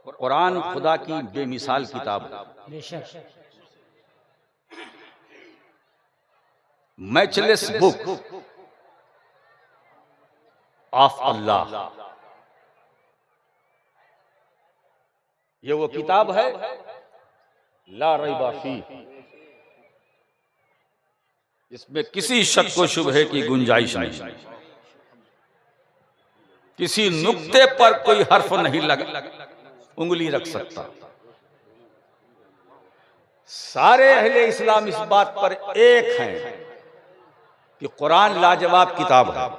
कुरान खुदा की बेमिसाल किताब है, मैचलेस बुक ऑफ अल्लाह। ये वो किताब है ला रैबा फी, इसमें किसी शक व शुबहे की गुंजाइश नहीं, किसी नुक्ते पर कोई हर्फ नहीं उंगली रख सकता। सारे अहले इस्लाम इस बात पर एक हैं कि कुरान लाजवाब किताब है,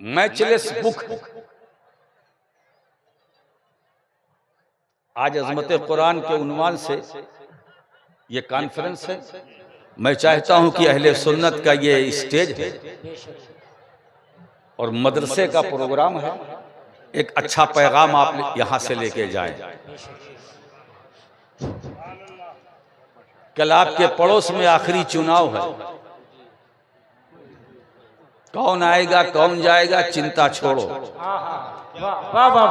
मैचलेस बुक। आज अजमत कुरान के उन्वान से ये कॉन्फ्रेंस है। मैं चाहता हूं कि अहले सुन्नत का ये स्टेज है और मदरसे का प्रोग्राम है, एक अच्छा पैगाम आप यहां से लेके जाएं। कल आपके पड़ोस में आखिरी चुनाव है, कौन आएगा कौन जाएगा चिंता छोड़ो। वाह वाह वाह,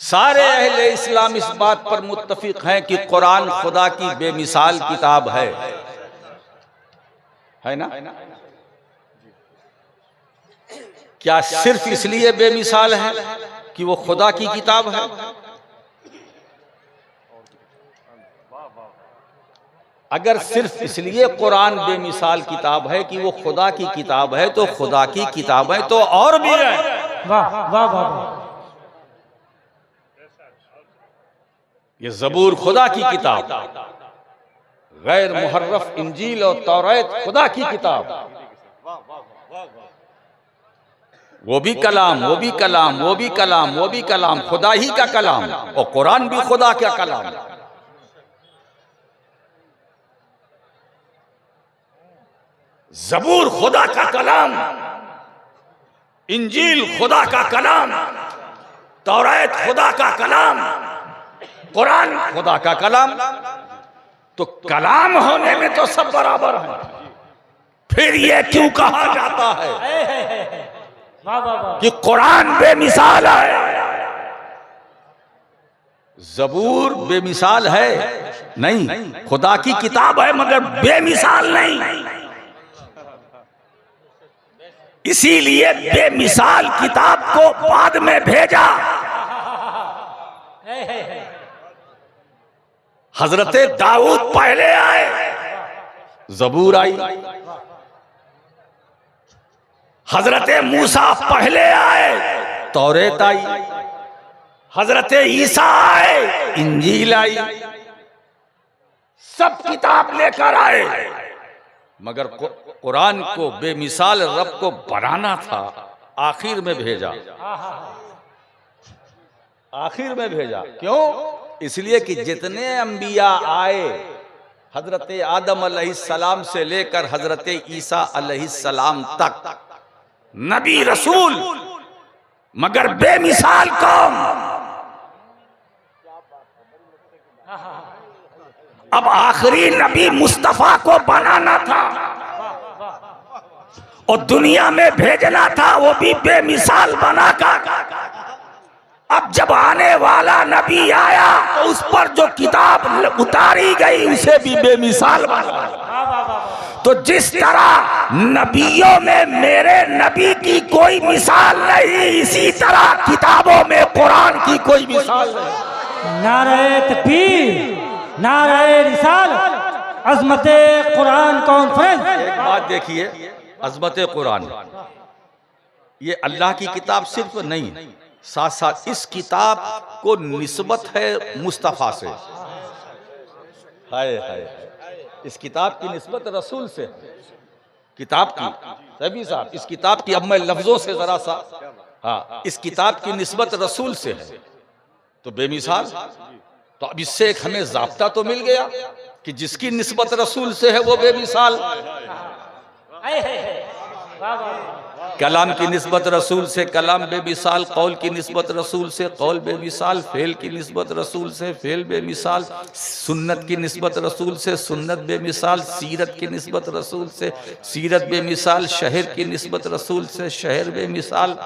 सारे अहले इस्लाम इस बात पर मुत्तफिक हैं कि कुरान खुदा की बेमिसाल किताब है ना? क्या सिर्फ इसलिए बेमिसाल है कि वो खुदा की किताब है? अगर सिर्फ इसलिए कुरान बेमिसाल किताब है कि वो खुदा की किताब है, तो खुदा की किताब है तो और भी है। वाह वाह वाह, ये ज़बूर खुदा की किताब, गैर मुहर्रफ इंजील और तौरात खुदा की किताब, वो भी कलाम, वो भी कलाम, वो भी कलाम, वो भी कलाम, खुदा ही का कलाम, और कुरान भी खुदा का कलाम। ज़बूर खुदा का कलाम, इंजील खुदा का कलाम, तौरात खुदा का कलाम, कुरान खुदा का कलाम। तो कलाम होने में तो सब बराबर हैं, फिर ये क्यों कहा जाता है कि कुरान बेमिसाल है? ज़बूर बेमिसाल है नहीं, खुदा की किताब है मगर बेमिसाल नहीं। इसीलिए बेमिसाल किताब को बाद में भेजा। हजरते दाऊद पहले आए, ज़बूर आई। हजरते मूसा पहले आए, तौरात आई। हजरते ईसा आए, इंजील आई। सब किताब लेकर आए, मगर कुरान को बेमिसाल रब को बनाना था, आखिर में भेजा। आखिर में भेजा क्यों? इसलिए कि जितने अंबिया आए, हजरत आदम अलैहिस्सलाम से लेकर हजरत ईसा अलैहिस्सलाम तक नबी रसूल, मगर बेमिसाल कौम। अब आखिरी नबी मुस्तफा को बनाना था और दुनिया में भेजना था, वो भी बेमिसाल बनाकर। अब जब आने वाला नबी आया तो उस पर जो किताब उतारी गई उसे भी बेमिसाल बना। तो जिस तरह नबियों में मेरे नबी की कोई मिसाल नहीं, इसी तरह किताबों में कुरान की कोई मिसाल नहीं। नारे तकबीर, नारे रिसालत, अज़मते कुरान कॉन्फ्रेंस। एक बात देखिए, अज़मते कुरान ये अल्लाह की किताब सिर्फ नहीं, साथ साथ इस किताब को निस्बत है मुस्तफ़ा से। हाय हाय, इस किताब की निस्बत रसूल से। किताब की सभी साहब, इस किताब की, अब मैं लफ्जों से जरा सा, हाँ, इस किताब की निस्बत रसूल से है तो बेमिसाल। तो अब इससे एक हमें ज़ाब्ता तो मिल गया कि जिसकी निस्बत रसूल से है वो बेमिसाल। कलाम की निस्बत रसूल से कलाम बेमिसाल, कौल की निस्बत रसूल से कौल बेमिसाल, फेल की निस्बत रसूल से फेल बेमिसाल, सुन्नत की निस्बत रसूल से सुन्नत बेमिसाल, सीरत की निस्बत रसूल से सीरत बेमिसाल, शहर की निस्बत रसूल से शहर बेमिसाल।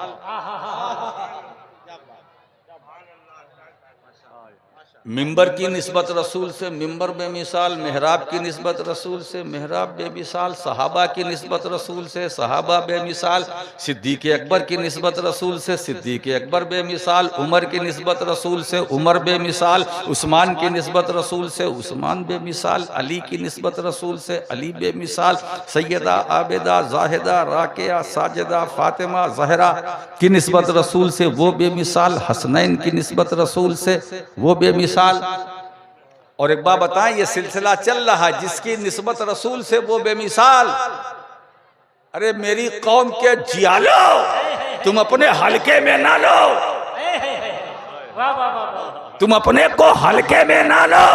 मिंबर की निस्बत रसूल से मिंबर बेमिसाल, मेहराब की निस्बत रसूल से मेहराब बेमिसाल, सहाबा की निस्बत रसूल से सहाबा बेमिसाल, सिद्दीक़ अकबर की निस्बत रसूल से सिद्दीक़ अकबर बेमिसाल, उमर की निस्बत रसूल से उमर बेमिसाल, उस्मान की निस्बत रसूल से उस्मान बेमिसाल, अली की निस्बत रसूल से अली बेमिसाल, सैयदा आबिदा जाहिदा राकिया साजिदा फातिमा जहरा की निस्बत रसूल से वो बेमिसाल, हसनैन की निस्बत रसूल से वो बेमिसाल। और एक बात बताएं, ये सिलसिला चल रहा है जिसकी निस्बत रसूल से वो बेमिसाल। अरे मेरी कौम के जियालो, तुम अपने हलके में ना लो, तुम अपने को हलके में ना लो,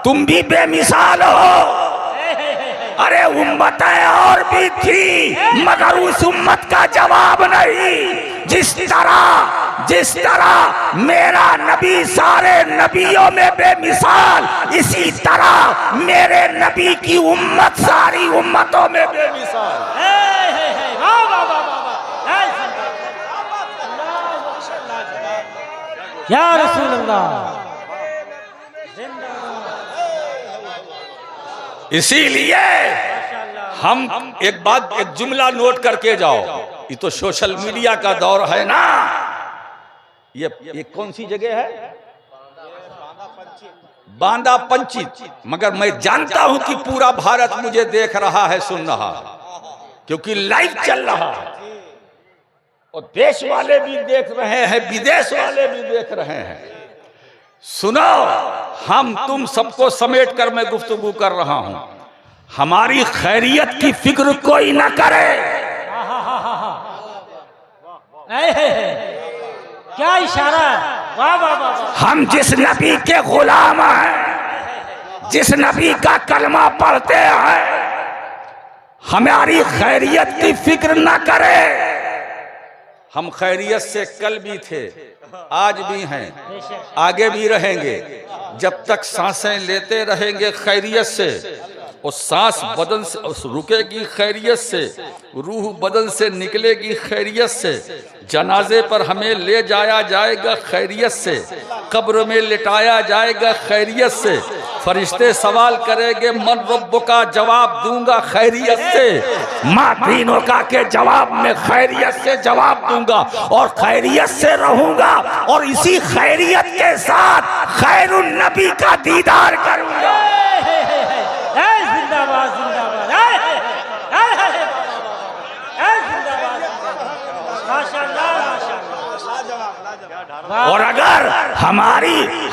तुम भी बेमिसाल हो। अरे उम्मतें और भी थी मगर उस उम्मत का जवाब नहीं। जिस तरह मेरा नबी सारे नबियों में बेमिसाल, इसी तरह मेरे नबी की उम्मत सारी उम्मतों में बेमिसाल। या रसूल अल्लाह। इसीलिए हम एक बात, एक जुमला नोट करके जाओ, ये तो सोशल मीडिया का दौर है ना। ये कौन सी जगह है? बांदा पंची। मगर मैं जानता हूं कि पूरा भारत मुझे देख रहा है, सुन रहा है, क्योंकि लाइव चल रहा है और देश वाले भी देख रहे हैं, विदेश वाले भी देख रहे हैं। सुनो, हम तुम सबको समेट कर मैं गुफ्तगू कर रहा हूं। हमारी खैरियत की फिक्र कोई ना करे। क्या इशारा है, वाह वाह वाह। हम जिस नबी के गुलाम हैं, जिस नबी का कलमा पढ़ते हैं, हमारी खैरियत की फिक्र ना करे। हम खैरियत से कल भी थे, आज भी हैं, आगे भी रहेंगे। जब तक सांसें लेते रहेंगे खैरियत से, और सांस बदन से रुकेगी खैरियत से, रूह बदन से निकलेगी खैरियत से, जनाजे पर हमें ले जाया जाएगा खैरियत से, कब्र में लिटाया जाएगा खैरियत से, फरिश्ते सवाल करेंगे मन रब्बो का, जवाब दूंगा खैरियत से, माँ दीनों का के जवाब में खैरियत से जवाब दूंगा और खैरियत से रहूंगा, और इसी खैरियत के साथ खैरुन नबी का दीदार करूंगा। जिंदाबाद जिंदाबाद, माशाअल्लाह माशाअल्लाह। और अगर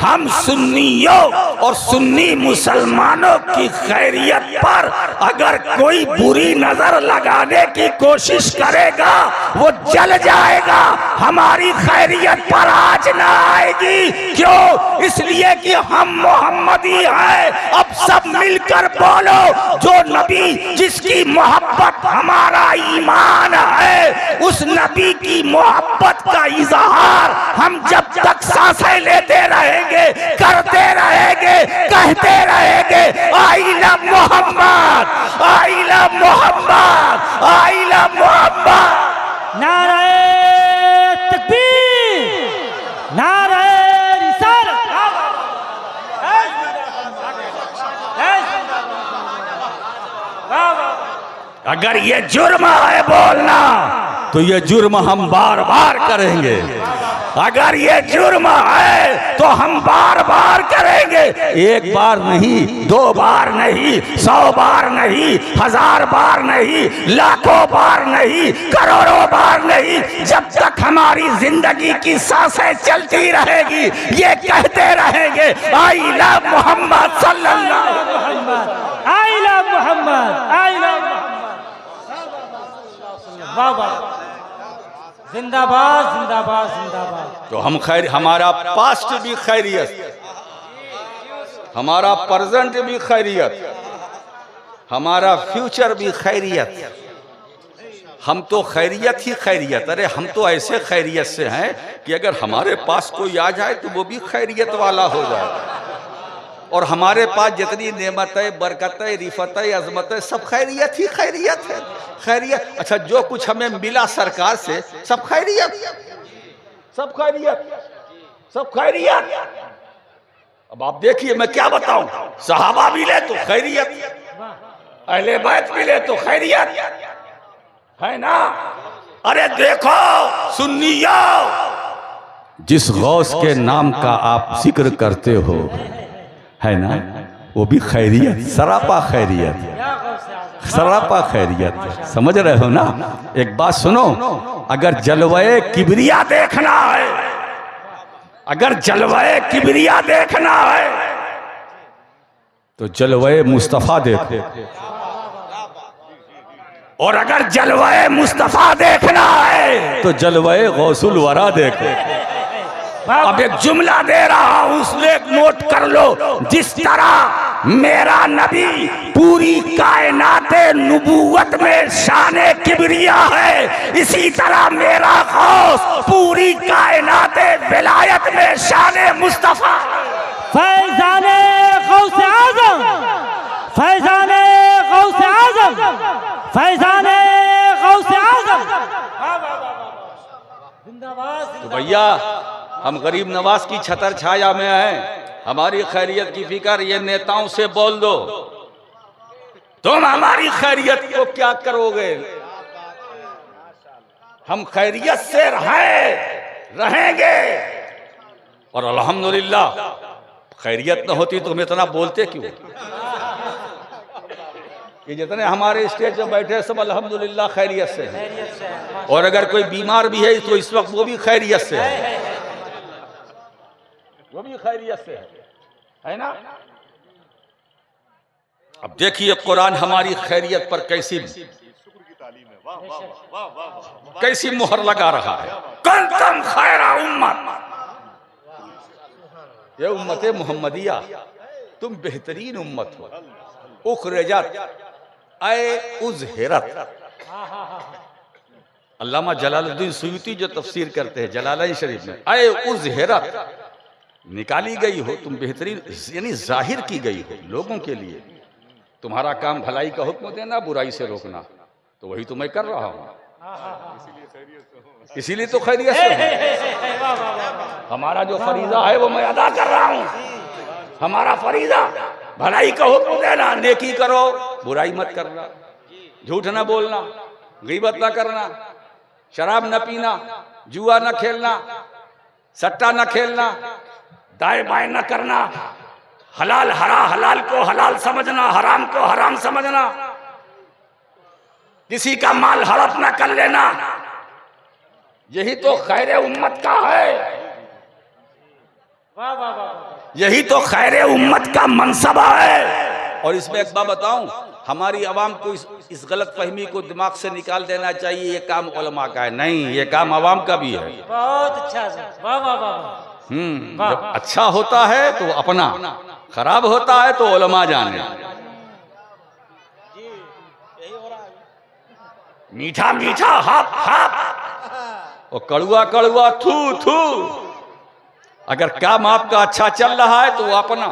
हम सुन्नियों और सुन्नी मुसलमानों की खैरियत पर अगर कोई बुरी नजर लगाने की कोशिश करेगा, वो जल जाएगा। हमारी खैरियत पर आज ना आएगी। क्यों? इसलिए कि हम मोहम्मदी हैं। अब सब मिलकर बोलो, जो नबी जिसकी मोहब्बत हमारा ईमान है, उस नबी की मोहब्बत का इजहार हम जब तक सांसें लेते रहेंगे, करते रहेंगे, कहते रहेंगे, I love Mohammad, I love Mohammad, I love Mohammad. नारे तकबीर, नारे रिसालत। अगर ये जुर्म है बोलना, तो ये जुर्म हम बार बार करेंगे। अगर ये जुर्म है तो हम बार बार करेंगे। एक बार नहीं, 2 बार नहीं, 100 बार नहीं, 1000 बार नहीं, लाखों बार नहीं, करोड़ों बार नहीं। जब तक हमारी जिंदगी की सांसें चलती रहेगी, ये कहते रहेंगे, आई लव मोहम्मद सल्लल्लाहु अलैहि वसल्लम, I love Mohammad, I love Mohammad. वाह वाह, जिंदाबाद जिंदाबाद जिंदाबाद। तो हम खैर, हमारा पास्ट भी खैरियत, हमारा प्रेजेंट भी खैरियत, हमारा फ्यूचर भी खैरियत, हम तो खैरियत ही खैरियत, अरे हम तो ऐसे खैरियत से हैं कि अगर हमारे पास कोई आ जाए तो वो भी खैरियत वाला हो जाए। और हमारे पास जितनी नेमतें, बरकतें, रिफतें, अजमतें, सब खैरियत ही खैरियत है। खैरियत, अच्छा जो कुछ हमें मिला सरकार से सब खैरियत, सब खैरियत, सब खैरियत। अब आप देखिए मैं क्या बताऊं, सहाबा मिले तो खैरियत, अहले बैत मिले तो खैरियत है ना। अरे देखो सुन्नियो, जिस गौस के नाम का आप जिक्र करते हो है ना, वो भी खैरियत, सरापा खैरियत, सरापा खैरियत। समझ रहे हो ना। एक बात सुनो, अगर जलवाए किबरिया देखना है, अगर जलवाए किबरिया देखना है तो जलवाए मुस्तफा देखो, और अगर जलवाए मुस्तफा देखना है तो जलवाए गौसुल वरा देखो। अब एक जुमला दे रहा हूं, उसने नोट कर लो। जिस तरह मेरा नबी पूरी कायनाते नुबुवत में शाने किबरिया है, इसी तरह मेरा गौस पूरी कायनाते विलायत में शाने मुस्तफा। फैजाने गौसे आजम, फैजाने गौसे आजम, फैजाने गौसे आजम। जिंदाबाद। तो भैया हम गरीब नवाज की छतर छाया में हैं, हमारी खैरियत की फिक्र ये नेताओं से बोल दो। तुम हमारी खैरियत को क्या करोगे? हम खैरियत से रहेंगे। और अल्हम्दुलिल्लाह खैरियत न होती तो हम इतना बोलते क्यों? कि जितने हमारे स्टेज पे बैठे सब अल्हम्दुलिल्लाह खैरियत से हैं, और अगर कोई बीमार भी है तो इस वक्त वो भी खैरियत से है, वो भी खैरियत से है ना। अब देखिए कुरान हमारी खैरियत पर कैसी मुहर लगा रहा है। कुंतुम खैरा उम्मत, ये उम्मत मोहम्मदिया तुम बेहतरीन उम्मत हो। उखरजत ऐ उज़हिरत। अल्लामा जलालुद्दीन सुयूती जो तफसीर करते हैं जलालैन शरीफ में, ऐ उज़हिरत, निकाली गई हो तुम, बेहतरीन यानी जाहिर की गई हो लोगों के लिए। तुम्हारा काम भलाई का हुक्म देना, बुराई से रोकना, तो वही तो मैं कर रहा हूं, इसीलिए तो खैरियत से हूं। हमारा जो फरीजा है वो मैं अदा कर रहा हूं। हमारा फरीजा भलाई का हुक्म देना, नेकी करो, बुराई मत करना, झूठ न बोलना, गीबत न करना, शराब न पीना, जुआ न खेलना, सट्टा न खेलना, दाएं बाएं न करना, हलाल हलाल को हलाल समझना, हराम को हराम समझना, किसी का माल हड़प न कर लेना। यही तो खैर उम्मत का है, यही तो खैर उम्मत का मनसबा है। और इसमें एक बात बताऊं, हमारी आवाम को इस गलत फहमी को दिमाग से निकाल देना चाहिए, ये काम उलमा का है, नहीं, ये काम आवाम का भी है। बहुत अच्छा, वाह वाह वाह। जब अच्छा होता है तो अपना, खराब होता है तो उलमा जाने। मीठा मीठा हाप हाप और कड़ुआ कड़ुआ थू थू। अगर काम आपका अच्छा चल रहा है तो वो अपना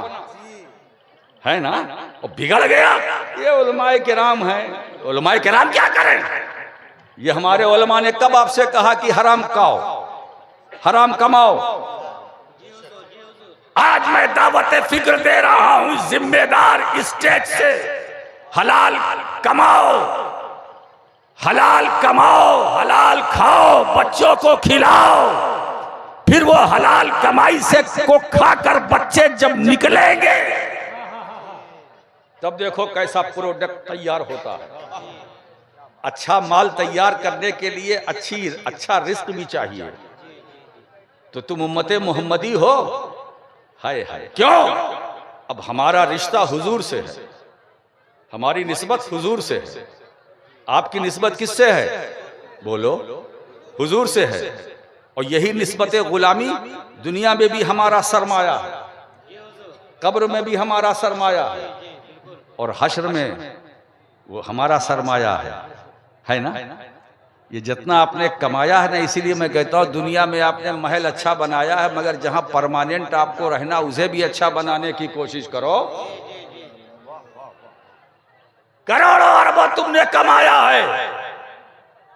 है ना, और बिगड़ गया ये उलमाए किराम है। उलमाए किराम क्या करें? ये हमारे उलमा ने कब आपसे कहा कि हराम खाओ, हराम कमाओ? आज मैं दावत फिक्र दे रहा हूं जिम्मेदार स्टेज से, हलाल कमाओ, हलाल कमाओ, हलाल खाओ, बच्चों को खिलाओ, फिर वो हलाल कमाई से को खाकर बच्चे जब निकलेंगे तब देखो कैसा प्रोडक्ट तैयार होता है। अच्छा माल तैयार करने के लिए अच्छा रिस्क भी चाहिए। तो तुम उम्मते मोहम्मदी हो, हाय हाय क्यों? अब हमारा रिश्ता हुजूर से है, हमारी निस्बत हुजूर से है। आपकी निस्बत किससे है? बोलो, हुजूर से है। और यही निस्बत गुलामी दुनिया में भी हमारा सरमाया है, कब्र में भी हमारा सरमाया है, और हश्र में वो हमारा सरमाया है ना। ये जितना आपने कमाया है ना, इसीलिए मैं कहता हूँ दुनिया में आपने महल अच्छा बनाया है, मगर जहाँ परमानेंट आपको रहना उसे भी अच्छा बनाने की कोशिश करो। करोड़ों अरबों तुमने कमाया है,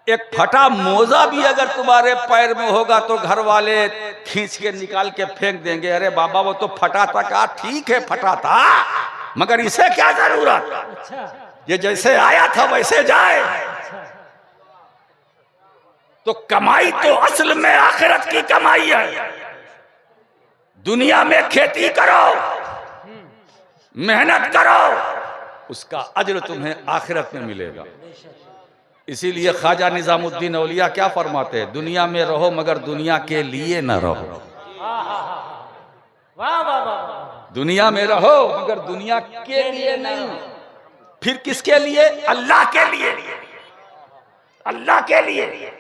एक फटा मोजा भी अगर तुम्हारे पैर में होगा तो घर वाले खींच के निकाल के फेंक देंगे। अरे बाबा वो तो फटा था, का ठीक है फटा था, मगर इसे क्या जरूरत, अच्छा ये जैसे आया था वैसे जाए। तो कमाई तो असल में आखिरत की कमाई है। दुनिया में खेती करो, मेहनत करो, उसका अज्र तुम्हें आखिरत में मिलेगा। इसीलिए ख्वाजा निजामुद्दीन औलिया क्या फरमाते हैं, दुनिया में रहो मगर दुनिया के लिए न रहो। वाह वाह वाह। दुनिया में रहो मगर दुनिया के लिए नहीं, फिर किसके लिए? अल्लाह के लिए, अल्लाह के लिए।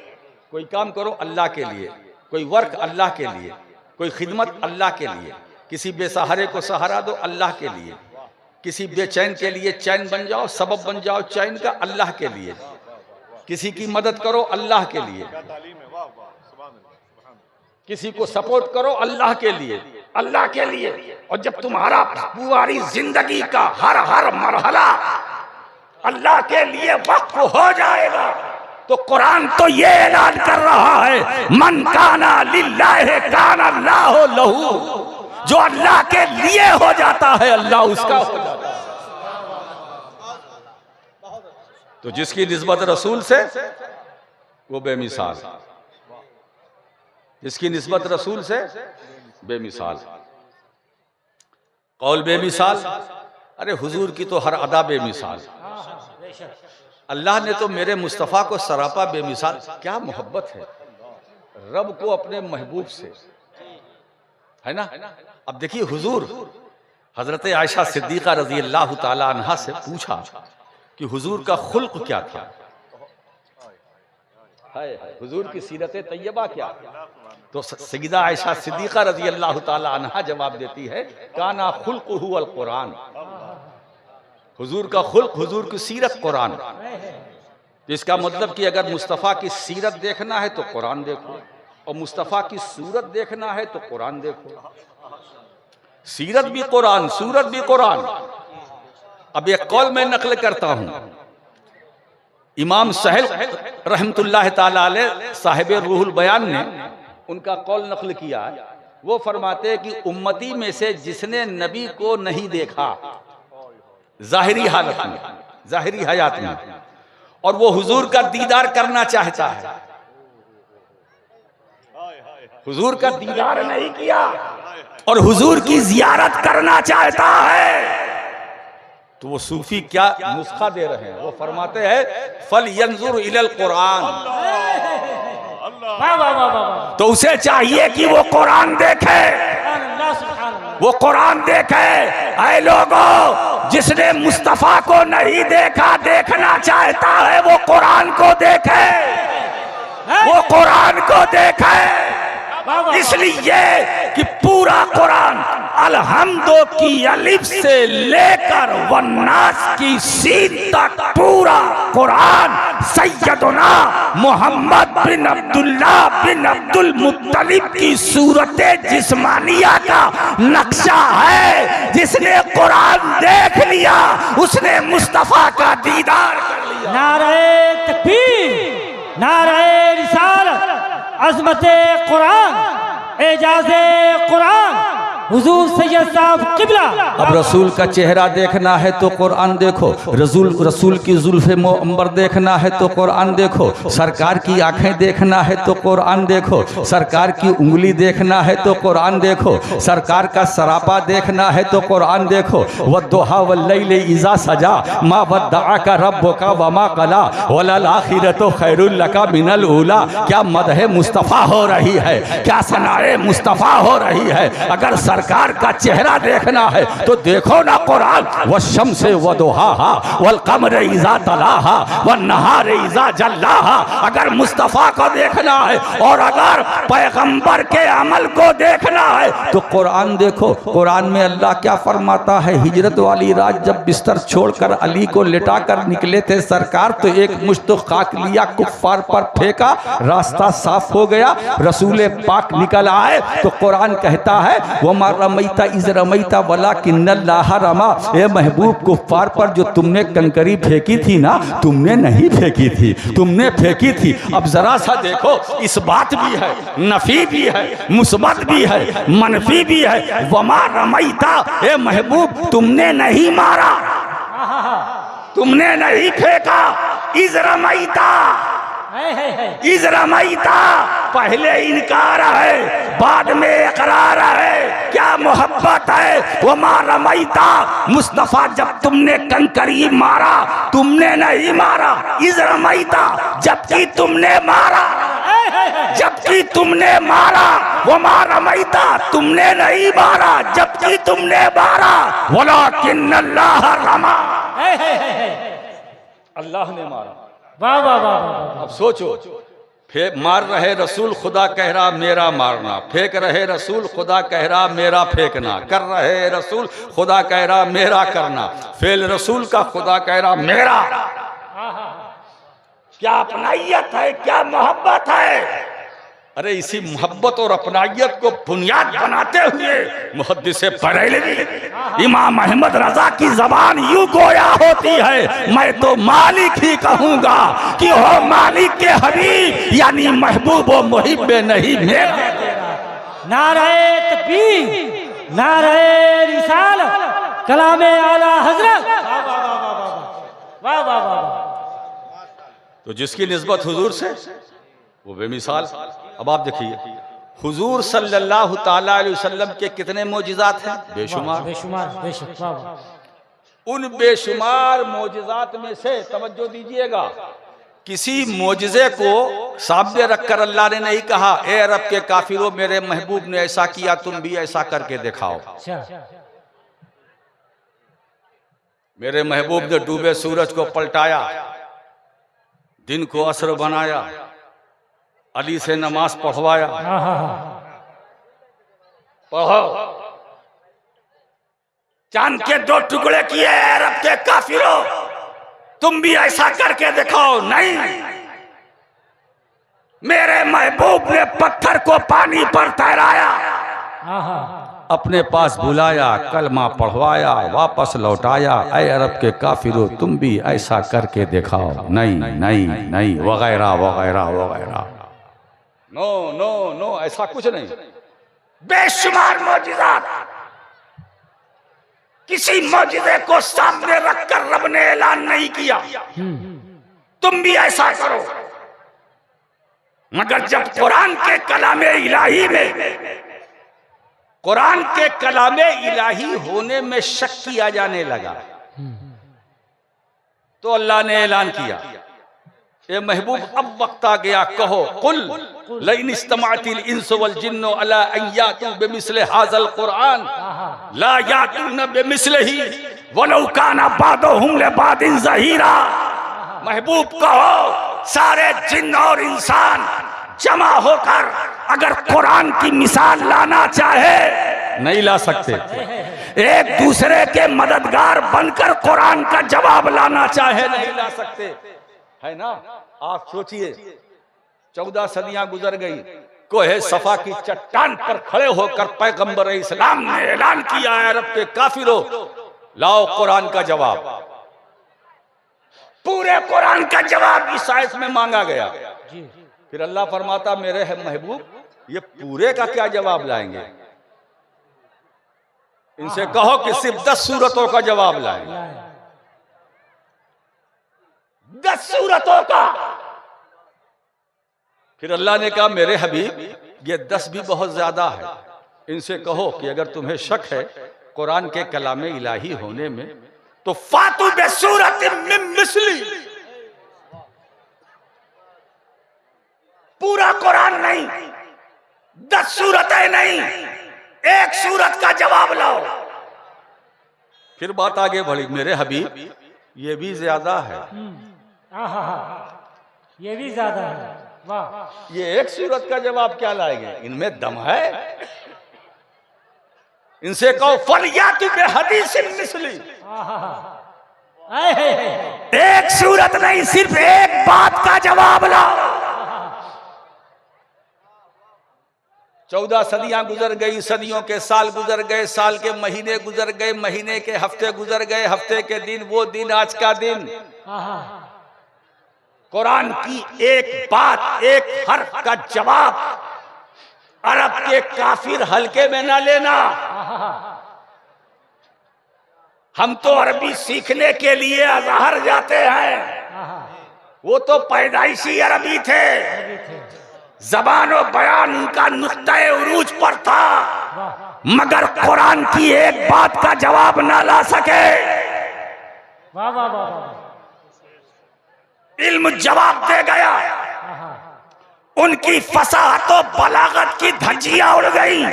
कोई काम करो अल्लाह के लिए, कोई वर्क अल्लाह के लिए, कोई खिदमत अल्लाह के लिए, किसी बेसहारे को सहारा दो अल्लाह के लिए, किसी बेचैन के लिए चैन बन जाओ, सबब बन जाओ चैन का अल्लाह के लिए, किसी की मदद करो अल्लाह के लिए, किसी को सपोर्ट करो अल्लाह के लिए, अल्लाह के लिए। और जब तुम्हारा पूरी जिंदगी का हर हर मरहला अल्लाह के लिए वक्फ हो जाएगा, तो कुरान तो ये ऐलान कर रहा है, मन काना लिल्लाहि काना अल्लाहु लहू। जो अल्लाह के लिए हो जाता है अल्लाह उसका हो जाता है। तो जिसकी निस्बत रसूल से वो बेमिसाल, जिसकी निस्बत रसूल से बेमिसाल, कौल बेमिसाल, अरे हुजूर की तो हर अदा बेमिसाल। अल्लाह ने तो मेरे मुस्तफ़ा को सरापा बेमिसाल। क्या मोहब्बत है रब को अपने महबूब से, है ना। अब देखिए हुजूर हजरत आयशा सिद्दीक़ा रज़ी अल्लाह ताला अन्हा से पूछा कि हुजूर का खुल्क क्या था, हुजूर की सीरत तैयबा क्या। तो सय्यदा आयशा सिद्दीक़ा रज़ी अल्लाह ताला अन्हा जवाब देती है, काना खुल्क़ुहु अल कुरान। हुजूर का खुल्क, हुजूर की सीरत कुरान। तो इसका मतलब कि अगर मुस्तफ़ा की सीरत देखना है तो कुरान देखो, और मुस्तफ़ा की सूरत देखना है तो कुरान देखो। सीरत भी कुरान, सूरत भी कुरान। अब एक कौल मैं नकल करता हूं, इमाम सहल रहमतुल्लाह ताला अलैह साहिब रूहुल बयान ने उनका कौल नकल किया है। वो फरमाते हैं कि उम्मती में से जिसने नबी को नहीं देखा जाहिरी हालत में, जाहिरी हयात में, और वो हुजूर का दीदार करना चाहता है, हुजूर का दीदार नहीं किया और हुजूर की जियारत करना चाहता है, तो वो सूफी क्या नुस्खा दे रहे हैं। वो फरमाते हैं फल यंजुर इलल कुरान, वाह वाह वाह वाह। तो उसे चाहिए कि वो कुरान देखे, अल्लाह सुभान अल्लाह। वो कुरान देखे। ऐ लोगों, जिसने मुस्तफा को नहीं देखा, देखना चाहता है, वो कुरान को देखे, वो कुरान को देखे। इसलिए कि पूरा कुरान अलहम्दो की अलिफ से लेकर वन्नास की सीन तक पूरा कुरान सैयदना मोहम्मद बिन अब्दुल्ला बिन अब्दुल मुत्तलिब की सूरत जिस्मानिया का नक्शा है। जिसने कुरान देख लिया उसने मुस्तफा का दीदार कर लिया। नारे तकबीर, नारे रिसालत, अज़मते कुरान, एजाज़े कुरान, हुजूर सैयद साहब किबला। अब रसूल का चेहरा देखना है तो कुरान देखो, रसूल की जुल्फ़े मुअम्बर देखना है तो कुरान देखो, सरकार की आंखें देखना है तो कुरान देखो, सरकार की उंगली देखना है तो कुरान देखो, सरकार का सरापा देखना है तो कुरान देखो। वद्दुहा वल्लैलि इज़ा सजा मा वद्दअका रब्बुका वमा क़ला वलल आखिरतु खैरुल लका मिनल ऊला। क्या मदह मुस्तफ़ा हो रही है, क्या सनाए मुस्तफ़ा हो रही है। अगर सरकार का चेहरा देखना है तो देखो ना कुरान, वश्शम्से वदुहाहा वल कमरे इज़ा तलाहा वन नहारे इज़ा जल्लाहा। अगर मुस्तफ़ा को देखना है और अगर पैगंबर के अमल को देखना है तो कुरान देखो। कुरान में अल्लाह क्या फरमाता है, हिजरत वाली रात जब बिस्तर छोड़कर अली को लिटा कर निकले थे सरकार, तो एक मुश्त खाक लिया, कुफ्फार पर फेंका, रास्ता साफ हो गया, रसूल पाक निकल आए। तो कुरान कहता है वमा रमैता इज़ रमैता वलाकिन्नल्लाह रमा। ए महबूब, कुफ्फार पर जो तुमने कंकरी फेंकी थी ना, तुमने नहीं फेंकी थी, तुमने फेंकी थी। अब जरा सा देखो, इस बात भी है, नफी भी है, मुस्बत भी है, मनफी भी है। वमा रमैता, ए महबूब तुमने नहीं मारा, तुमने नहीं फेंका। इज़ रमैता, इज़ रमैता, पहले इनकार है, बाद में इकरार है। क्या मोहब्बत है। वमा रमैता, मुस्तफ़ा जब तुमने कंकरी मारा, तुमने नहीं मारा। इज़ रमैता, जबकि तुमने मारा, जबकि तुमने मारा। वमा रमैता, तुमने नहीं मारा, जबकि तुमने मारा। वलाकिन्नल्लाह रमा, अल्लाह ने मारा। वाह वाह वाह। अब सोचो, मार रहे रसूल, खुदा कह रहा मेरा मारना, फेंक रहे रसूल, खुदा कह रहा मेरा फेंकना, कर रहे रसूल, खुदा कह रहा मेरा करना, फेल रसूल का, खुदा कह रहा मेरा। क्या अपनाइयत है, क्या मोहब्बत है। अरे इसी मोहब्बत और अपनाइयत को बुनियाद बनाते हुए मुहद्दिस बरेलवी इमाम अहमद रजा की जबान यूं गोया होती है, मैं तो मालिक ही कहूंगा कि हो मालिक के हबीब, यानी महबूब व मुहिब नहीं मेरा। नारे तकबीर, नारे रिसालत, कलामे आला हजरत। वाह वाह वाह। तो जिसकी निस्बत हुजूर से वो बेमिसाल। अब आप देखिए, हुजूर सल्लल्लाहु ताला अलैहि वसल्लम के कितने मोजिज़ात हैं, बेशुमार। बेशुमार बेशुमार। उन बेशुमार मोजिज़ात में से तवज्जो दीजिएगा, किसी मोजिज़े को सामने रखकर अल्लाह ने नहीं कहा ए अरब के काफिरों, मेरे महबूब ने ऐसा किया, तुम भी ऐसा करके दिखाओ। मेरे महबूब ने डूबे सूरज को पलटाया, दिन को असर बनाया, अली से नमाज पढ़वाया। पढ़ो, चांद के 2 टुकड़े किए अरब के काफिरों, तुम भी ऐसा करके दिखाओ। नहीं, मेरे महबूब ने पत्थर को पानी पर तैराया, अपने पास बुलाया, कलमा पढ़वाया, वापस लौटाया। ऐ अरब के काफिरों, तुम भी ऐसा करके दिखाओ। नहीं नहीं नहीं, वगैरह वगैरह वगैरह। नो नो नो, ऐसा कुछ नहीं। बेशुमार मौजिज़ात, किसी मौजिज़े को सामने रखकर रब ने ऐलान नहीं किया तुम भी ऐसा करो। मगर जब कुरान के कलामे इलाही में, कुरान के कलामे इलाही होने में शक किया जाने लगा, तो अल्लाह ने ऐलान किया ए महबूब, अब वक्त आ गया, कहो कुल लइन इस्तमातिल इंस वल जिन्नु अला अन यातू बिमिस्लि हाज़ल कुरान ला यातून बिमिस्लिही वलौ काना बादुहुम लिबादिन ज़हीरा। महबूब कहो, सारे जिन्न और इंसान जमा होकर अगर कुरान की मिसाल लाना चाहे नहीं ला सकते। एक दूसरे के मददगार बनकर कुरान का जवाब लाना चाहे नहीं ला सकते, है ना। आप सोचिए, 14 सदियां गुजर गई, कोहे सफा की चट्टान पर खड़े होकर पैगंबर इस्लाम ने ऐलान किया है अरब के काफिरों, लाओ कुरान का जवाब। पूरे कुरान का जवाब इस आयत में मांगा गया। फिर अल्लाह फरमाता, मेरे है महबूब, ये पूरे का क्या जवाब लाएंगे, इनसे कहो कि सिर्फ 10 सूरतों का जवाब लाएं। 10 सूरतों का। फिर अल्लाह ने कहा, मेरे हबीब, ये 10 भी बहुत ज्यादा है, इनसे कहो कि अगर तुम्हें शक है कुरान के कलामे इलाही होने में, तो फातू बिसूरतिन मिन मिस्ली, पूरा कुरान नहीं, 10 सूरतें नहीं, एक सूरत का जवाब लाओ। फिर बात आगे बढ़ी, मेरे हबीब ये भी ज्यादा है। आहा, ये भी ज्यादा है। वाह, ये एक सूरत का जवाब क्या लाएंगे, इनमें दम है। इनसे कहो फलियातु बिहदीसिन मिस्ली। एक सूरत नहीं, सिर्फ एक बात का जवाब लाओ। 14 सदियां गुजर गई, सदियों के साल गुजर गए, साल के महीने गुजर गए, महीने के हफ्ते गुजर गए, हफ्ते के दिन, वो दिन आज का दिन। कुरान की एक बात, एक हर्फ का जवाब अरब के काफिर हल्के में ना लेना। हम तो अरबी सीखने के लिए अजहर जाते हैं, वो तो पैदाइशी अरबी थे, जबान और बयान उनका नुक्ता-ए उरूज पर था, मगर कुरान की एक बात का जवाब ना ला सके। वाह वाह वाह, इल्म जवाब दे गया, उनकी फसाहत और बलागत की धज्जियां उड़ गई।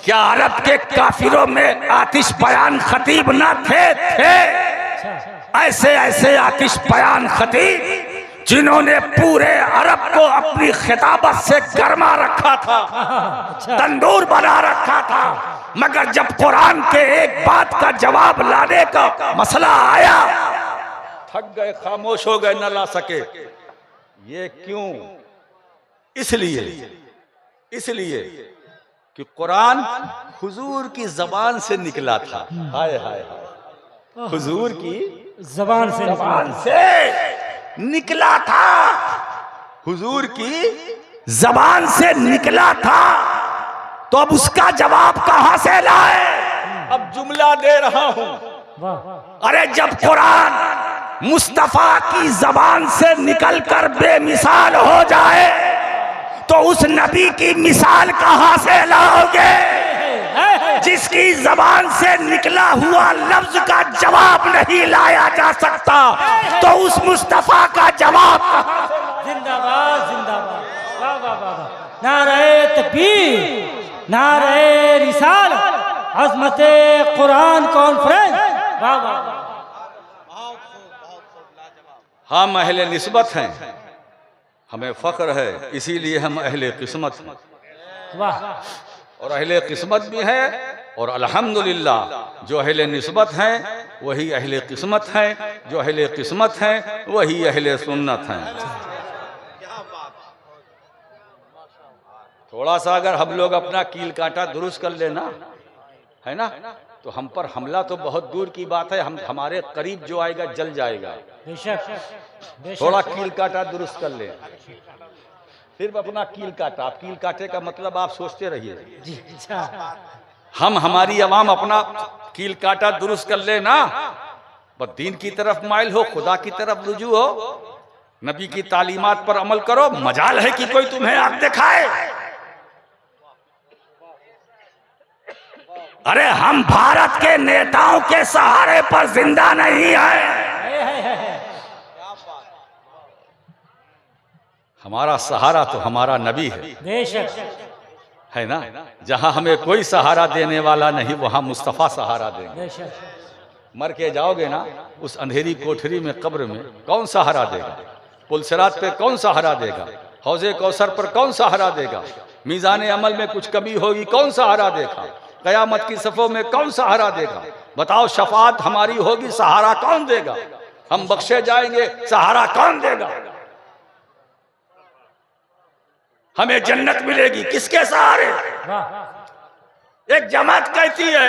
क्या अरब के काफिरों में आतिश बयान खतीब ना थे? ऐसे ऐसे आतिश बयान खतीब जिन्होंने पूरे अरब को अपनी खिताबत से गरमा रखा था, तंदूर बना रखा था, मगर जब कुरान के एक बात का जवाब लाने का मसला आया, थक गए, खामोश हो गए, न ला सके। ये क्यों? इसलिए कि कुरान हुजूर की जबान से निकला था। हाय हाय हाय, हुजूर की जबान से निकला था, हुजूर की जबान से निकला था, तो अब उसका जवाब कहां से लाए? अब जुमला दे रहा हूं। अरे जब कुरान मुस्तफा की जबान से निकलकर बेमिसाल हो जाए तो उस नबी की मिसाल कहां से लाओगे जिसकी जबान से निकला हुआ लफ्ज का जवाब नहीं लाया जा सकता? तो उस मुस्तफा का जवाब कहां से? जिंदाबाद जिंदाबाद, वाह वाह वाह, नारे तकबीर, नारे रिसालत, अज़मते कुरान कॉन्फ्रेंस, वाह वाह। हम अहले निस्बत हैं, हमें फख्र है, इसीलिए हम अहले किस्मत हैं। वाह, और अहले किस्मत भी हैं, और अल्हम्दुलिल्लाह जो अहले निस्बत हैं वही अहले किस्मत हैं, जो अहले किस्मत हैं वही अहले सुन्नत हैं। थोड़ा सा अगर हम लोग अपना कील कांटा दुरुस्त कर लेना, है ना, तो हम पर हमला तो बहुत दूर की बात है, हम हमारे करीब जो आएगा जल जाएगा। बेशक थोड़ा कील काटा दुरुस्त कर ले, सिर्फ अपना कील काटा। आप कील काटे का मतलब आप सोचते रहिए जी। अच्छा, हम हमारी आवाम अपना कील काटा दुरुस्त कर ले ना, बस दीन की तरफ माइल हो, खुदा की तरफ रुजू हो, नबी की तालीमात पर अमल करो, मजाल है कि कोई तुम्हें आग दिखाए। अरे हम भारत के नेताओं के सहारे पर जिंदा नहीं है, हमारा सहारा तो हमारा नबी है, बेशक है ना। जहां हमें कोई सहारा देने वाला नहीं, वहां मुस्तफा सहारा देंगे। बेशक। मर के जाओगे ना उस अंधेरी कोठरी में, कब्र में, कौन सहारा देगा? पुलसिरात पे कौन सहारा देगा? हौजे कौसर पर कौन सहारा देगा? मीज़ान अमल में कुछ कमी होगी, कौन सहारा देगा? कयामत की सफ़ों में कौन सहारा देगा? बताओ, शफात हमारी होगी, सहारा कौन देगा? हम बख्शे जाएंगे, सहारा कौन देगा? हमें जन्नत मिलेगी, किसके सहारे? एक जमात कहती है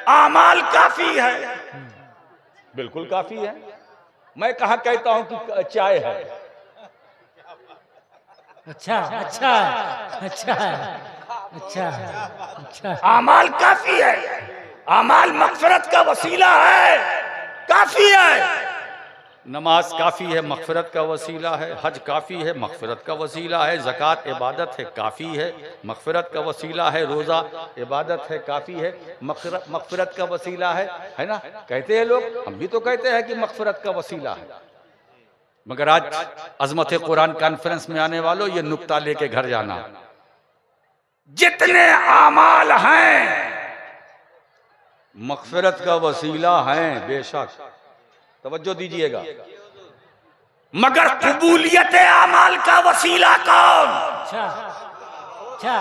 आमाल काफी है, बिल्कुल काफी है। मैं कहाँ कहता हूं कि चाय है। अच्छा अच्छा अच्छा अच्छा अच्छा, आमाल काफी है, आमाल मग़फ़िरत का वसीला है, काफी है। नमाज काफ़ी है, मग़फ़िरत का वसीला है। हज काफ़ी है, मग़फ़िरत का वसीला है। ज़कात इबादत है, काफ़ी है, मग़फ़िरत का वसीला है। रोज़ा इबादत है, काफ़ी है, मग़फ़िरत का वसीला है ना। कहते हैं लोग, हम भी तो कहते हैं कि मग़फ़िरत का वसीला है, मगर आज अज़मत कुरान कॉन्फ्रेंस में आने वालों, ये नुक्ता लेके घर जाना। जितने आमाल हैं मग़फ़िरत का वसीला है बेशक, तवज्जो दीजिएगा, मगर कबूलियत आमाल का वसीला कौन? अच्छा अच्छा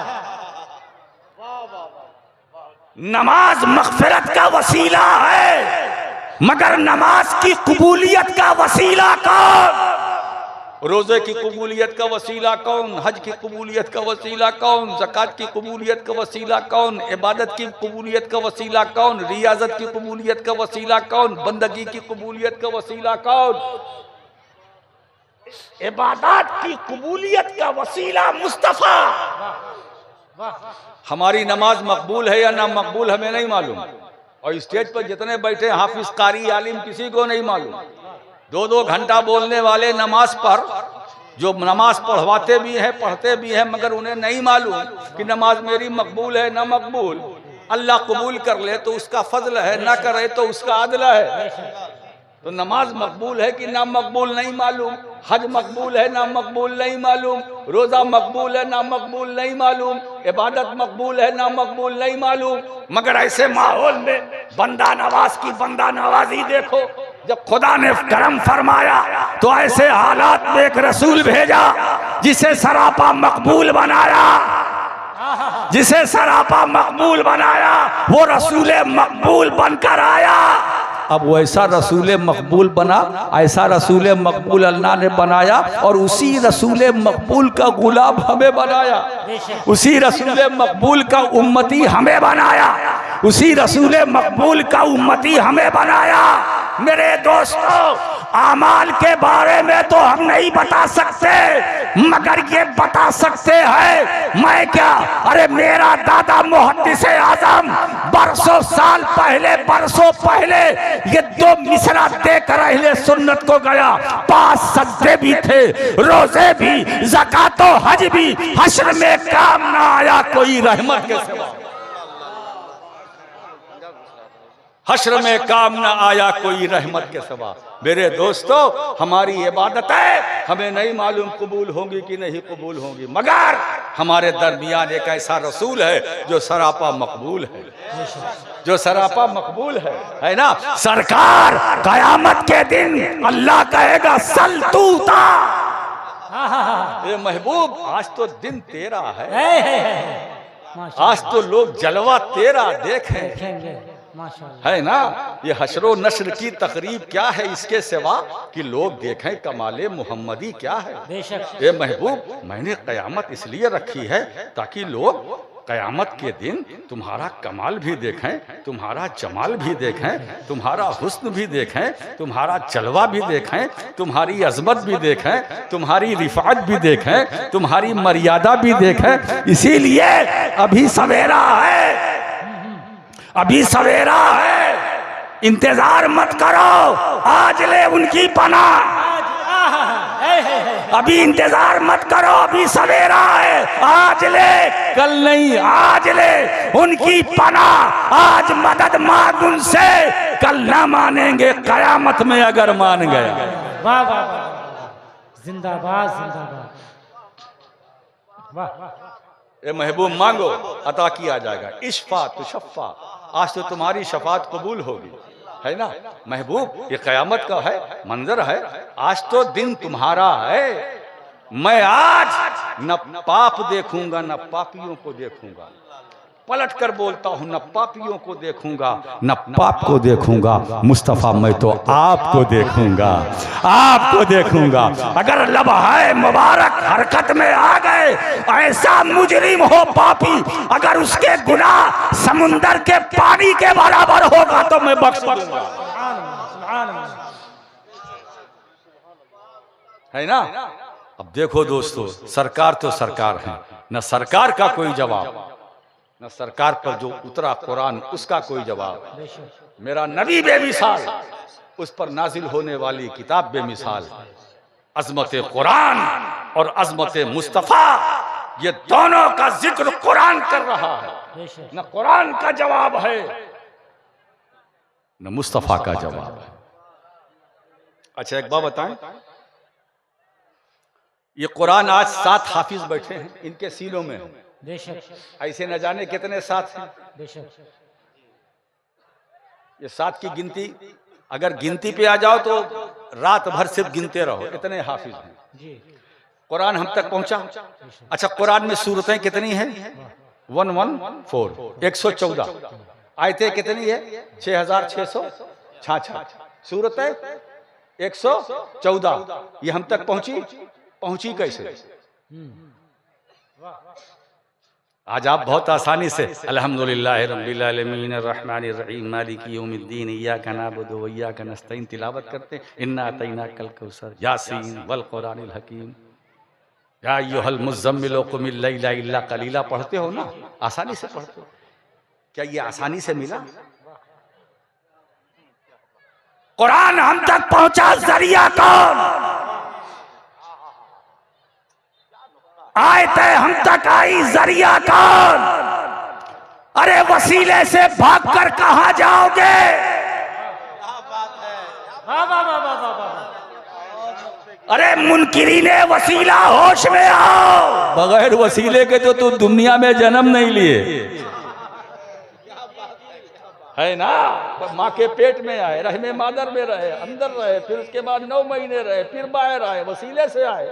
नमाज मग़फ़िरत का वसीला है, मगर नमाज की कबूलियत का वसीला कौन? रोज़े की कबूलियत का वसीला कौन? हज की कबूलियत का वसीला कौन? ज़कात की कबूलियत का वसीला कौन? इबादत की कबूलियत का वसीला कौन? रियाजत की कबूलियत का वसीला कौन? बंदगी की कबूलियत का वसीला कौन? इबादत की कबूलियत का वसीला मुस्तफ़ा। हमारी नमाज मकबूल है या ना मकबूल हमें नहीं मालूम, और स्टेज पर जितने बैठे हाफिज कारी आलिम किसी को नहीं मालूम। 2-2 घंटा बोलने वाले नमाज पर, जो नमाज पढ़वाते भी हैं पढ़ते भी हैं, मगर उन्हें नहीं मालूम कि नमाज मेरी मकबूल है ना मकबूल। अल्लाह कबूल कर ले तो उसका फजल है, ना करे तो उसका अदल है। तो नमाज मकबूल है कि ना मकबूल नहीं मालूम, हज मकबूल है ना मकबूल नहीं मालूम, रोज़ा मकबूल है ना मकबूल नहीं मालूम, इबादत मकबूल है ना मकबूल नहीं मालूम। मगर ऐसे माहौल में बंदा नवाज की बंदा नवाजी देखो। जब खुदा ने करम फरमाया तो ऐसे हालात में एक रसूल भेजा जिसे सरापा मकबूल बनाया, जिसे सरापा मकबूल बनाया, वो रसूल मकबूल बनकर आया। अब वो ऐसा रसूल मकबूल बना, ऐसा रसूल मकबूल अल्लाह ने बनाया, और उसी रसूल मकबूल का गुलाम हमें बनाया, उसी रसूल मकबूल का उम्मती हमें बनाया, उसी रसूल मकबूल का उम्मती हमें बनाया। मेरे दोस्तों, आमाल के बारे में तो हम नहीं बता सकते, मगर ये बता सकते हैं मैं क्या, अरे मेरा दादा मुहद्दिस आज़म बरसों साल पहले, बरसों पहले ये 2 मिसरा देकर अहले सुन्नत को गया। 5 सजदे भी थे, रोजे भी, ज़कात और हज भी, हश्र में काम ना आया कोई रहमत के सिवा, हश्र में काम न आया कोई रहमत के सिवा। मेरे दोस्तों, हमारी इबादतें हमें नहीं मालूम कबूल होंगी कि नहीं कबूल होंगी, मगर हमारे दरमियान एक ऐसा रसूल है जो सरापा मकबूल है, जो सरापा मकबूल है ना। सरकार कयामत के दिन अल्लाह कहेगा सल तूता, ए महबूब आज तो दिन तेरा है, माशाअल्लाह, आज तो लोग जलवा तेरा देखें, देखेंगे माशाअल्लाह। है ना। ये हश्रो नश्र की तकरीब क्या है इसके सिवा कि लोग देखें कमाले मुहम्मदी क्या है। बेशक ये महबूब मैंने कयामत इसलिए रखी है ताकि लोग कयामत के दिन तुम्हारा कमाल भी देखें, तुम्हारा जमाल भी देखें, तुम्हारा हुस्न भी देखें, तुम्हारा जलवा भी देखें, तुम्हारी अजमत भी देखें, तुम्हारी रिफात भी देखें, तुम्हारी मर्यादा भी देखें। इसीलिए अभी सवेरा है, अभी सवेरा है, इंतजार मत करो, आज ले उनकी पनाह। अभी इंतजार मत करो, अभी सवेरा है, आज ले, कल नहीं, आज ले उनकी पनाह। आज मदद मांग उनसे, कल ना मानेंगे कयामत में अगर मान गए। वाह वाह वाह, जिंदाबाद जिंदाबाद, वाह। ए महबूब मांगो अता किया जाएगा, इश्फा तुशफ़ा, आज तो तुम्हारी शफात कबूल होगी, है ना महबूब। ये कयामत का है मंजर है, आज तो दिन तुम्हारा है। मैं आज न पाप देखूंगा न पापियों को देखूंगा, पलट कर बोलता हूं, न पापियों को देखूंगा न पाप को देखूंगा, मुस्तफा मैं तो आपको देखूंगा, आपको देखूंगा। अगर लम्हा मुबारक हरकत में आ गए, ऐसा मुजरिम हो पापी, अगर उसके गुनाह समुंदर के पानी के बराबर होगा तो मैं बख्श दूंगा, है ना। अब देखो दोस्तों, सरकार तो सरकार है, न सरकार का कोई जवाब, न सरकार पर जो उतरा कुरान उसका कोई जवाब। मेरा नबी बेमिसाल, उस पर नाजिल होने वाली किताब बेमिसाल। अजमत कुरान और अजमत मुस्तफ़ा, ये दोनों का जिक्र कुरान कर रहा है। न कुरान का जवाब है न मुस्तफ़ा का जवाब है। अच्छा एक बात बताएं, ये कुरान आज 7 हाफिज बैठे हैं, इनके सीनों में है, बेशक ऐसे न जाने कितने साथ हैं। बेशक ये 7 की गिनती अगर गिनती पे आ जाओ तो रात भर सिर्फ गिनते रहो, इतने हाफिज हैं। जी कुरान हम तक पहुंचा। अच्छा, कुरान में सूरतें कितनी हैं? 114 114। आयतें कितनी है? 6666। सूरतें 114। ये हम तक पहुंची कैसे? आज आप बहुत आसानी से अल्हम्दुलिल्लाह रब्बिल आलमीन अर्रहमानिर रहीम मालिकी यौमिद्दीन इय्याका नअबुदु व इय्याका नस्तईन तिलावत करते, इन्ना अतैनाकल कौसर, यासीन वल कुरानिल हकीम, या अय्युहल मुज़्ज़म्मिल क़ुमिल लैला इल्ला क़लीला पढ़ते हो ना, आसानी से पढ़ते हो। क्या ये आसानी से मिला? कुरान हम तक पहुंचा जरिया कौन? आयते हम तक आई जरिया कौन? अरे वसीले से भागकर कहां जाओगे? वाह वाह वाह वाह वाह वाह। अरे मुनकिरीने वसीला होश में आओ। बगैर वसीले के तो तू दुनिया में जन्म नहीं लिए है ना। माँ के पेट में आए, रहमे मादर में रहे, अंदर रहे, फिर उसके बाद 9 महीने रहे, फिर बाहर आए, वसीले से आए।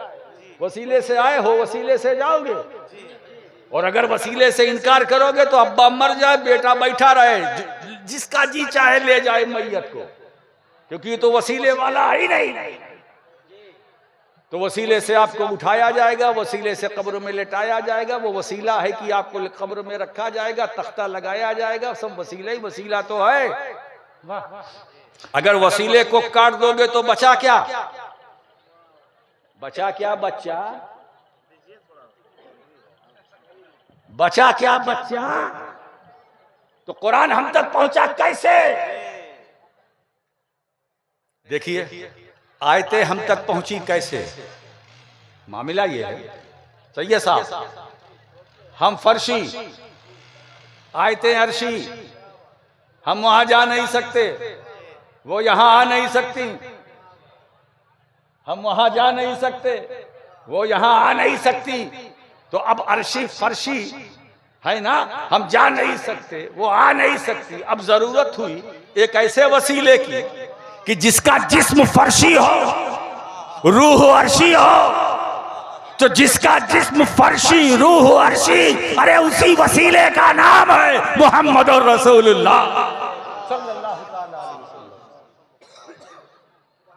वसीले से आए हो, वसीले से जाओगे। और अगर वसीले से इनकार करोगे तो अब्बा मर जाए, बेटा बैठा रहे, जिसका जी चाहे ले जाए मैयत को, क्योंकि ये तो वसीले वाला ही नहीं। तो वसीले से आपको उठाया जाएगा, वसीले से कब्र में लेटाया जाएगा। वो वसीला है कि आपको कब्र में रखा जाएगा, तख्ता लगाया जाएगा, सब वसीला ही वसीला तो है। अगर वसीले को काट दोगे तो बचा क्या? बचा क्या बच्चा? बचा क्या बच्चा? तो कुरान हम तक पहुंचा कैसे? देखिए आयतें हम तक पहुंची कैसे। मामला ये है, सही है साहब, हम फर्शी, आयतें अर्शी, हम वहां जा नहीं सकते, वो यहां आ नहीं सकती। हम वहां जा नहीं सकते, वो यहां आ नहीं सकती। तो अब अर्शी फर्शी है ना, हम जा नहीं सकते, वो आ नहीं सकती। अब जरूरत हुई एक ऐसे वसीले की कि जिसका जिस्म फर्शी हो, रूह अर्शी हो। तो जिसका जिस्म फर्शी, रूह अर्शी, अरे उसी वसीले का नाम है मोहम्मद रसूलुल्लाह।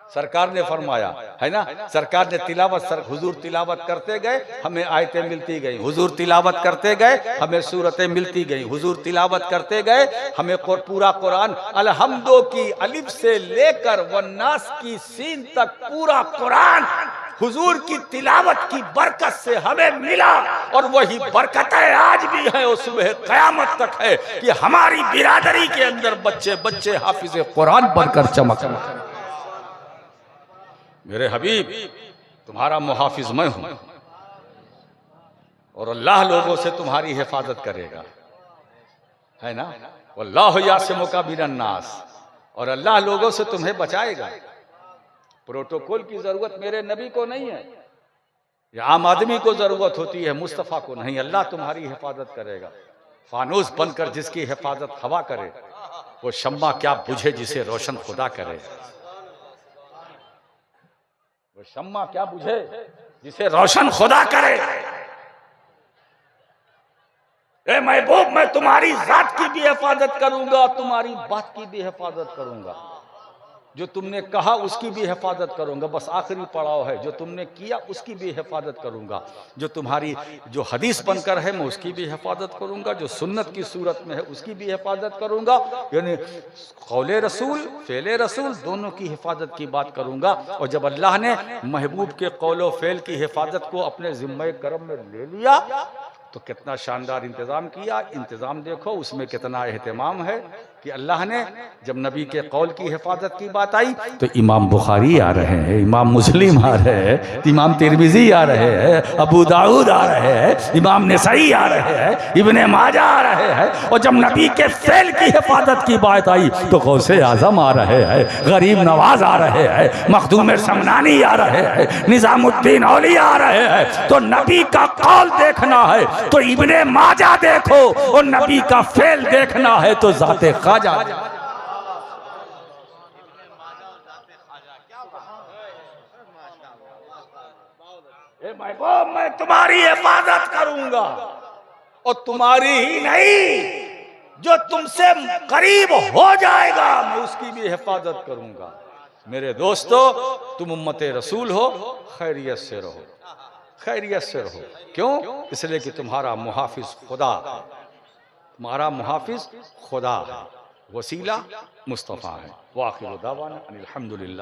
सरकार ने फरमाया है ना, सरकार ने तिलावत, हुजूर तिलावत करते गए, हमें आयतें मिलती गई। हुजूर तिलावत करते गए, हमें सूरतें मिलती गई। हुजूर तिलावत करते गए, हमें पूरा कुरान अलहम्दो की अलिफ से लेकर वन्नास की सीन तक पूरा कुरान हुजूर की तिलावत की बरकत से हमें मिला। और वही बरकतें आज भी है और सुबह क़यामत तक है कि हमारी बिरादरी के अंदर बच्चे बच्चे हाफिज़ कुरान बनकर चमक। मेरे हबीब, तुम्हारा मुहाफिज मैं हूं और अल्लाह लोगों से तुम्हारी हिफाजत करेगा, है ना। वल्लाहु यासिमुका मिनन नास, और अल्लाह लोगों से तुम्हें बचाएगा। प्रोटोकॉल की जरूरत मेरे नबी को नहीं है, या आम आदमी को जरूरत होती है, मुस्तफ़ा को नहीं। अल्लाह तुम्हारी हिफाजत करेगा। फानूस बनकर जिसकी हिफाजत हवा करे, वो शम्मा क्या बुझे जिसे रोशन खुदा करे। वो शम्मा क्या बुझे जिसे रोशन खुदा करे। ए महबूब, मैं तुम्हारी जात की भी हिफाजत करूंगा, तुम्हारी बात की भी हिफाजत करूंगा, जो तुमने कहा उसकी भी हिफाजत करूंगा। बस आखिरी पड़ाव है, जो तुमने किया उसकी भी हिफाजत करूंगा। जो तुम्हारी जो हदीस बनकर है मैं उसकी भी हिफाजत करूंगा, जो सुन्नत की सूरत में है उसकी भी हिफाजत करूंगा। यानी कौले रसूल फेले रसूल दोनों की हिफाजत की बात करूंगा। और जब अल्लाह ने महबूब के कौलो फेल की हिफाजत को अपने जिम्मे करम में ले लिया तो कितना शानदार इंतज़ाम किया। इंतज़ाम देखो उसमें कितना एहतमाम है कि कि अल्लाह ने जब नबी के कौल की हिफाजत की बात आई तो इमाम बुखारी आ रहे हैं, इमाम मुस्लिम आ रहे हैं, इमाम तिरमिजी आ रहे हैं, अबू दाऊद आ रहे हैं, इमाम नसाई आ रहे हैं, इब्ने माजा आ रहे हैं। और जब नबी के फेल की हिफाजत की बात आई तो गौसे आजम आ रहे हैं, गरीब नवाज आ रहे हैं, मखदूम समनानी आ रहे हैं, निजामुद्दीन औलिया आ रहे हैं। तो नबी का कौल देखना है तो इब्ने माजा देखो, और नबी का फेल देखना है तो जाते ख्वाजा। महबूब मैं तुम्हारी हिफाजत करूंगा, और तुम्हारी ही नहीं जो तुमसे करीब हो जाएगा मैं उसकी भी हिफाजत करूंगा। मेरे दोस्तों, तुम उम्मते रसूल हो, खैरियत से रहो, खैरियत से रहो। क्यों? इसलिए कि तुम्हारा मुहाफिज खुदा है, तुम्हारा मुहाफिज खुदा है, वसीला मुस्तफ़ा है। वाखिर दावाना अनिल हम्दुलिल्लाह।